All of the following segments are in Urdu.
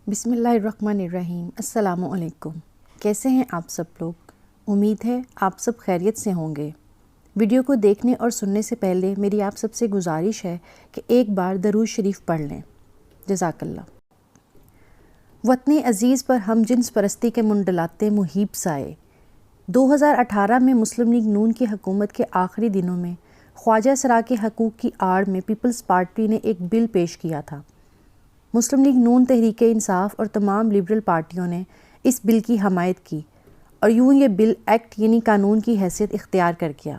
بسم اللہ الرحمن الرحیم۔ السلام علیکم۔ کیسے ہیں آپ سب لوگ؟ امید ہے آپ سب خیریت سے ہوں گے۔ ویڈیو کو دیکھنے اور سننے سے پہلے میری آپ سب سے گزارش ہے کہ ایک بار درود شریف پڑھ لیں۔ جزاک اللہ۔ وطن عزیز پر ہم جنس پرستی کے منڈلاتے مہیب سائے۔ 2018 میں مسلم لیگ نون کی حکومت کے آخری دنوں میں خواجہ سرا کے حقوق کی آڑ میں پیپلز پارٹی نے ایک بل پیش کیا تھا۔ مسلم لیگ نون، تحریک انصاف اور تمام لبرل پارٹیوں نے اس بل کی حمایت کی اور یوں یہ بل ایکٹ یعنی قانون کی حیثیت اختیار کر گیا۔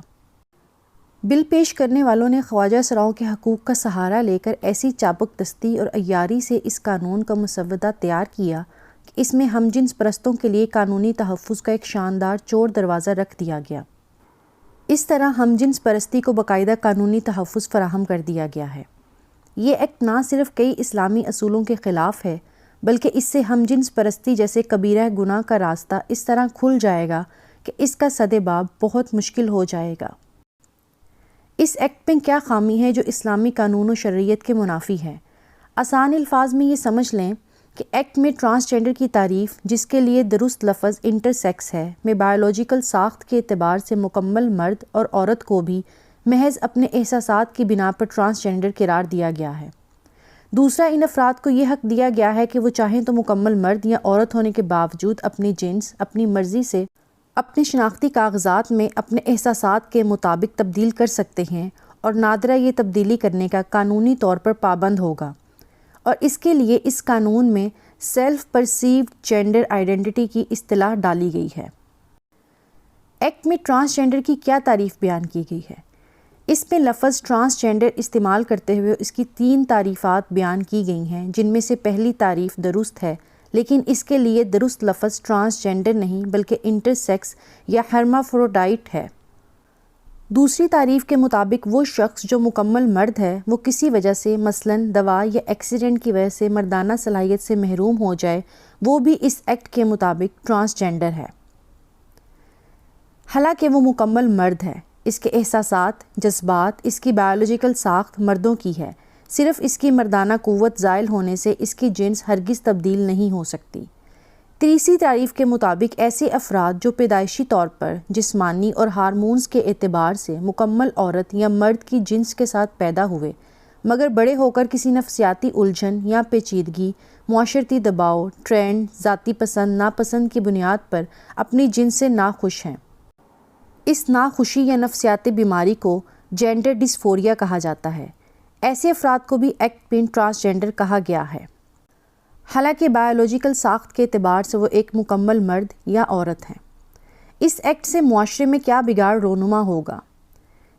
بل پیش کرنے والوں نے خواجہ سراؤں کے حقوق کا سہارا لے کر ایسی چابک دستی اور عیاری سے اس قانون کا مسودہ تیار کیا کہ اس میں ہم جنس پرستوں کے لیے قانونی تحفظ کا ایک شاندار چور دروازہ رکھ دیا گیا۔ اس طرح ہم جنس پرستی کو باقاعدہ قانونی تحفظ فراہم کر دیا گیا ہے۔ یہ ایکٹ نہ صرف کئی اسلامی اصولوں کے خلاف ہے بلکہ اس سے ہم جنس پرستی جیسے کبیرہ گناہ کا راستہ اس طرح کھل جائے گا کہ اس کا سد باب بہت مشکل ہو جائے گا۔ اس ایکٹ میں کیا خامی ہے جو اسلامی قانون و شرعیت کے منافی ہے؟ آسان الفاظ میں یہ سمجھ لیں کہ ایکٹ میں ٹرانسجینڈر کی تعریف، جس کے لیے درست لفظ انٹرسیکس ہے، میں بایولوجیکل ساخت کے اعتبار سے مکمل مرد اور عورت کو بھی محض اپنے احساسات کی بنا پر ٹرانسجینڈر قرار دیا گیا ہے۔ دوسرا، ان افراد کو یہ حق دیا گیا ہے کہ وہ چاہیں تو مکمل مرد یا عورت ہونے کے باوجود اپنی جنس اپنی مرضی سے اپنے شناختی کاغذات میں اپنے احساسات کے مطابق تبدیل کر سکتے ہیں اور نادرہ یہ تبدیلی کرنے کا قانونی طور پر پابند ہوگا، اور اس کے لیے اس قانون میں سیلف پرسیوڈ جینڈر آئیڈینٹی کی اصطلاح ڈالی گئی ہے۔ ایکٹ میں ٹرانسجینڈر کی کیا تعریف بیان کی گئی ہے؟ اس میں لفظ ٹرانسجینڈر استعمال کرتے ہوئے اس کی 3 تعریفات بیان کی گئی ہیں، جن میں سے پہلی تعریف درست ہے، لیکن اس کے لیے درست لفظ ٹرانسجینڈر نہیں بلکہ انٹرسیکس یا ہرمافروڈائٹ ہے۔ دوسری تعریف کے مطابق وہ شخص جو مکمل مرد ہے وہ کسی وجہ سے مثلاً دوا یا ایکسیڈنٹ کی وجہ سے مردانہ صلاحیت سے محروم ہو جائے، وہ بھی اس ایکٹ کے مطابق ٹرانسجینڈر ہے، حالانکہ وہ مکمل مرد ہے۔ اس کے احساسات، جذبات، اس کی بایولوجیکل ساخت مردوں کی ہے، صرف اس کی مردانہ قوت زائل ہونے سے اس کی جنس ہرگز تبدیل نہیں ہو سکتی۔ تیسری تعریف کے مطابق ایسے افراد جو پیدائشی طور پر جسمانی اور ہارمونز کے اعتبار سے مکمل عورت یا مرد کی جنس کے ساتھ پیدا ہوئے مگر بڑے ہو کر کسی نفسیاتی الجھن یا پیچیدگی، معاشرتی دباؤ، ٹرینڈ، ذاتی پسند ناپسند کی بنیاد پر اپنی جنس سے ناخوش ہیں، اس ناخوشی یا نفسیاتی بیماری کو جینڈر ڈسفوریا کہا جاتا ہے۔ ایسے افراد کو بھی ایکٹ میں ٹرانسجینڈر کہا گیا ہے، حالانکہ بایولوجیکل ساخت کے اعتبار سے وہ ایک مکمل مرد یا عورت ہیں۔ اس ایکٹ سے معاشرے میں کیا بگاڑ رونما ہوگا؟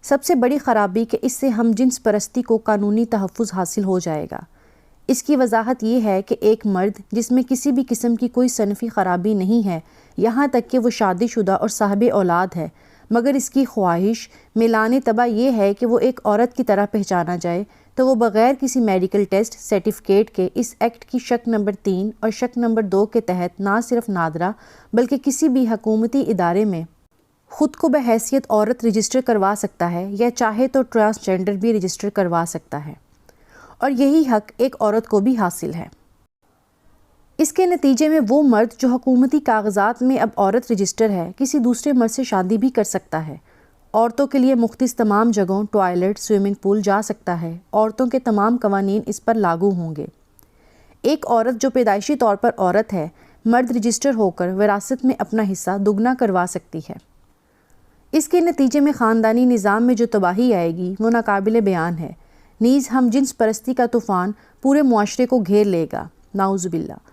سب سے بڑی خرابی کہ اس سے ہم جنس پرستی کو قانونی تحفظ حاصل ہو جائے گا۔ اس کی وضاحت یہ ہے کہ ایک مرد جس میں کسی بھی قسم کی کوئی صنفی خرابی نہیں ہے، یہاں تک کہ وہ شادی شدہ اور صاحب اولاد ہے، مگر اس کی خواہش میلان طبع یہ ہے کہ وہ ایک عورت کی طرح پہچانا جائے، تو وہ بغیر کسی میڈیکل ٹیسٹ سرٹیفکیٹ کے اس ایکٹ کی شق نمبر 3 اور شق نمبر 2 کے تحت نہ صرف نادرہ بلکہ کسی بھی حکومتی ادارے میں خود کو بحیثیت عورت رجسٹر کروا سکتا ہے، یا چاہے تو ٹرانسجینڈر بھی رجسٹر کروا سکتا ہے، اور یہی حق ایک عورت کو بھی حاصل ہے۔ اس کے نتیجے میں وہ مرد جو حکومتی کاغذات میں اب عورت رجسٹر ہے، کسی دوسرے مرد سے شادی بھی کر سکتا ہے، عورتوں کے لیے مختص تمام جگہوں ٹوائلٹ، سوئمنگ پول جا سکتا ہے، عورتوں کے تمام قوانین اس پر لاگو ہوں گے۔ ایک عورت جو پیدائشی طور پر عورت ہے، مرد رجسٹر ہو کر وراثت میں اپنا حصہ دگنا کروا سکتی ہے۔ اس کے نتیجے میں خاندانی نظام میں جو تباہی آئے گی وہ ناقابل بیان ہے، نیز ہم جنس پرستی کا طوفان پورے معاشرے کو گھیر لے گا، نعوذ باللہ۔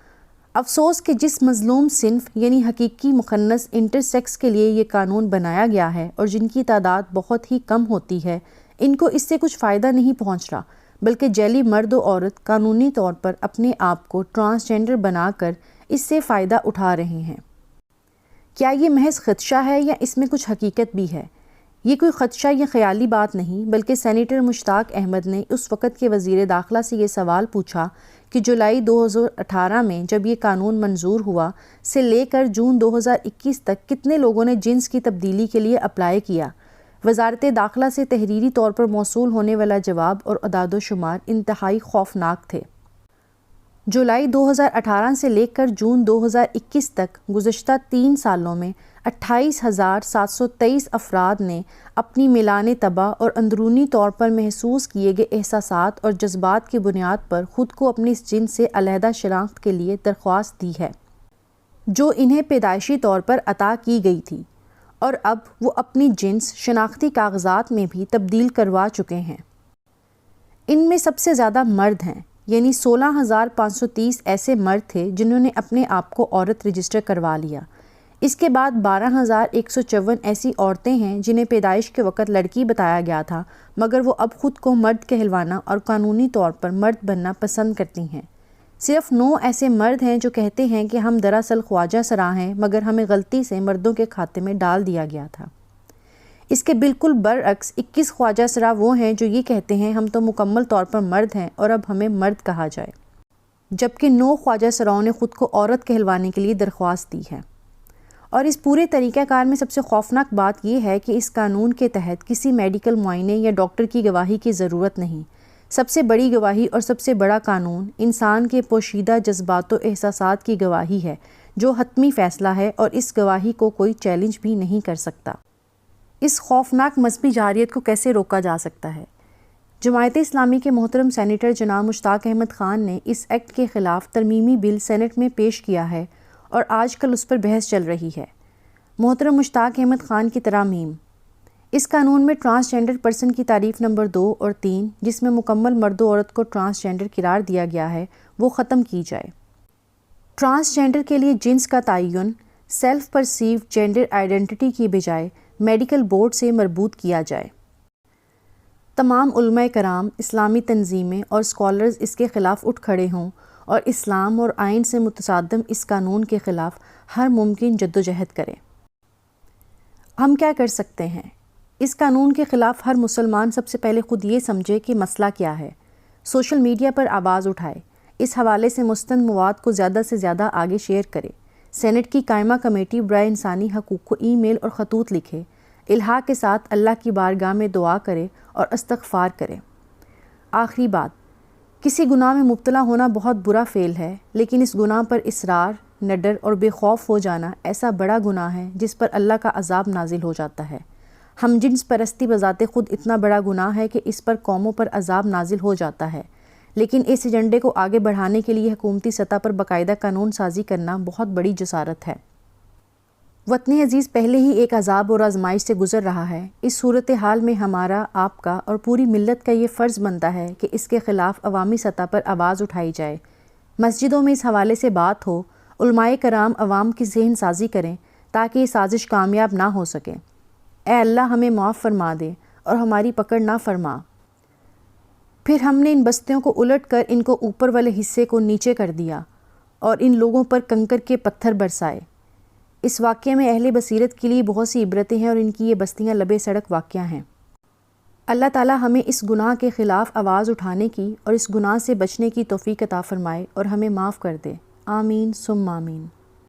افسوس کہ جس مظلوم صنف یعنی حقیقی مخنث انٹرسیکس کے لیے یہ قانون بنایا گیا ہے اور جن کی تعداد بہت ہی کم ہوتی ہے، ان کو اس سے کچھ فائدہ نہیں پہنچ رہا، بلکہ جعلی مرد و عورت قانونی طور پر اپنے آپ کو ٹرانسجینڈر بنا کر اس سے فائدہ اٹھا رہے ہیں۔ کیا یہ محض خدشہ ہے یا اس میں کچھ حقیقت بھی ہے؟ یہ کوئی خدشہ یا خیالی بات نہیں، بلکہ سینیٹر مشتاق احمد نے اس وقت کے وزیر داخلہ سے یہ سوال پوچھا کہ جولائی 2018 میں جب یہ قانون منظور ہوا سے لے کر جون 2021 تک کتنے لوگوں نے جنس کی تبدیلی کے لیے اپلائی کیا۔ وزارت داخلہ سے تحریری طور پر موصول ہونے والا جواب اور اعداد و شمار انتہائی خوفناک تھے۔ جولائی 2018 سے لے کر جون 2021 تک گزشتہ 3 سالوں میں 28,723 افراد نے اپنی ملان طبع اور اندرونی طور پر محسوس کیے گئے احساسات اور جذبات کی بنیاد پر خود کو اپنی اس جنس سے علیحدہ شناخت کے لیے درخواست دی ہے جو انہیں پیدائشی طور پر عطا کی گئی تھی، اور اب وہ اپنی جنس شناختی کاغذات میں بھی تبدیل کروا چکے ہیں۔ ان میں سب سے زیادہ مرد ہیں، یعنی 16,530 ایسے مرد تھے جنہوں نے اپنے آپ کو عورت رجسٹر کروا لیا۔ اس کے بعد 12,154 ایسی عورتیں ہیں جنہیں پیدائش کے وقت لڑکی بتایا گیا تھا مگر وہ اب خود کو مرد کہلوانا اور قانونی طور پر مرد بننا پسند کرتی ہیں۔ صرف 9 ایسے مرد ہیں جو کہتے ہیں کہ ہم دراصل خواجہ سرا ہیں مگر ہمیں غلطی سے مردوں کے کھاتے میں ڈال دیا گیا تھا۔ اس کے بالکل برعکس 21 خواجہ سرا وہ ہیں جو یہ کہتے ہیں ہم تو مکمل طور پر مرد ہیں اور اب ہمیں مرد کہا جائے، جبکہ 9 خواجہ سراؤں نے خود کو عورت کہلوانے کے لیے درخواست دی ہے۔ اور اس پورے طریقہ کار میں سب سے خوفناک بات یہ ہے کہ اس قانون کے تحت کسی میڈیکل معائنے یا ڈاکٹر کی گواہی کی ضرورت نہیں۔ سب سے بڑی گواہی اور سب سے بڑا قانون انسان کے پوشیدہ جذبات و احساسات کی گواہی ہے جو حتمی فیصلہ ہے، اور اس گواہی کو کوئی چیلنج بھی نہیں کر سکتا۔ اس خوفناک مذہبی جارحیت کو کیسے روکا جا سکتا ہے؟ جماعت اسلامی کے محترم سینیٹر جناب مشتاق احمد خان نے اس ایکٹ کے خلاف ترمیمی بل سینٹ میں پیش کیا ہے اور آج کل اس پر بحث چل رہی ہے۔ محترم مشتاق احمد خان کی ترامیم: اس قانون میں ٹرانسجینڈر پرسن کی تعریف نمبر 2 اور 3 جس میں مکمل مرد و عورت کو ٹرانسجینڈر قرار دیا گیا ہے وہ ختم کی جائے۔ ٹرانسجینڈر کے لیے جنس کا تعین سیلف پرسیو جینڈر آئیڈینٹی کی بجائے میڈیکل بورڈ سے مربوط کیا جائے۔ تمام علماء کرام، اسلامی تنظیمیں اور اسکالرز اس کے خلاف اٹھ کھڑے ہوں اور اسلام اور آئین سے متصادم اس قانون کے خلاف ہر ممکن جدوجہد کریں۔ ہم کیا کر سکتے ہیں؟ اس قانون کے خلاف ہر مسلمان سب سے پہلے خود یہ سمجھے کہ مسئلہ کیا ہے، سوشل میڈیا پر آواز اٹھائے، اس حوالے سے مستند مواد کو زیادہ سے زیادہ آگے شیئر کرے، سینٹ کی قائمہ کمیٹی برائے انسانی حقوق کو ای میل اور خطوط لکھے، الحاح کے ساتھ اللہ کی بارگاہ میں دعا کرے اور استغفار کرے۔ آخری بات، کسی گناہ میں مبتلا ہونا بہت برا فعل ہے، لیکن اس گناہ پر اصرار، نڈر اور بے خوف ہو جانا ایسا بڑا گناہ ہے جس پر اللہ کا عذاب نازل ہو جاتا ہے۔ ہم جنس پرستی بذات خود اتنا بڑا گناہ ہے کہ اس پر قوموں پر عذاب نازل ہو جاتا ہے، لیکن اس ایجنڈے کو آگے بڑھانے کے لیے حکومتی سطح پر باقاعدہ قانون سازی کرنا بہت بڑی جسارت ہے۔ وطن عزیز پہلے ہی ایک عذاب اور آزمائش سے گزر رہا ہے۔ اس صورتحال میں ہمارا، آپ کا اور پوری ملت کا یہ فرض بنتا ہے کہ اس کے خلاف عوامی سطح پر آواز اٹھائی جائے، مسجدوں میں اس حوالے سے بات ہو، علماء کرام عوام کی ذہن سازی کریں تاکہ یہ سازش کامیاب نہ ہو سکے۔ اے اللہ ہمیں معاف فرما دے اور ہماری پکڑ نہ فرما۔ پھر ہم نے ان بستیوں کو الٹ کر ان کو اوپر والے حصے کو نیچے کر دیا اور ان لوگوں پر کنکر کے پتھر برسائے۔ اس واقعے میں اہل بصیرت کے لیے بہت سی عبرتیں ہیں اور ان کی یہ بستیاں لبے سڑک واقعہ ہیں۔ اللہ تعالی ہمیں اس گناہ کے خلاف آواز اٹھانے کی اور اس گناہ سے بچنے کی توفیق عطا فرمائے اور ہمیں معاف کر دے۔ آمین ثم آمین۔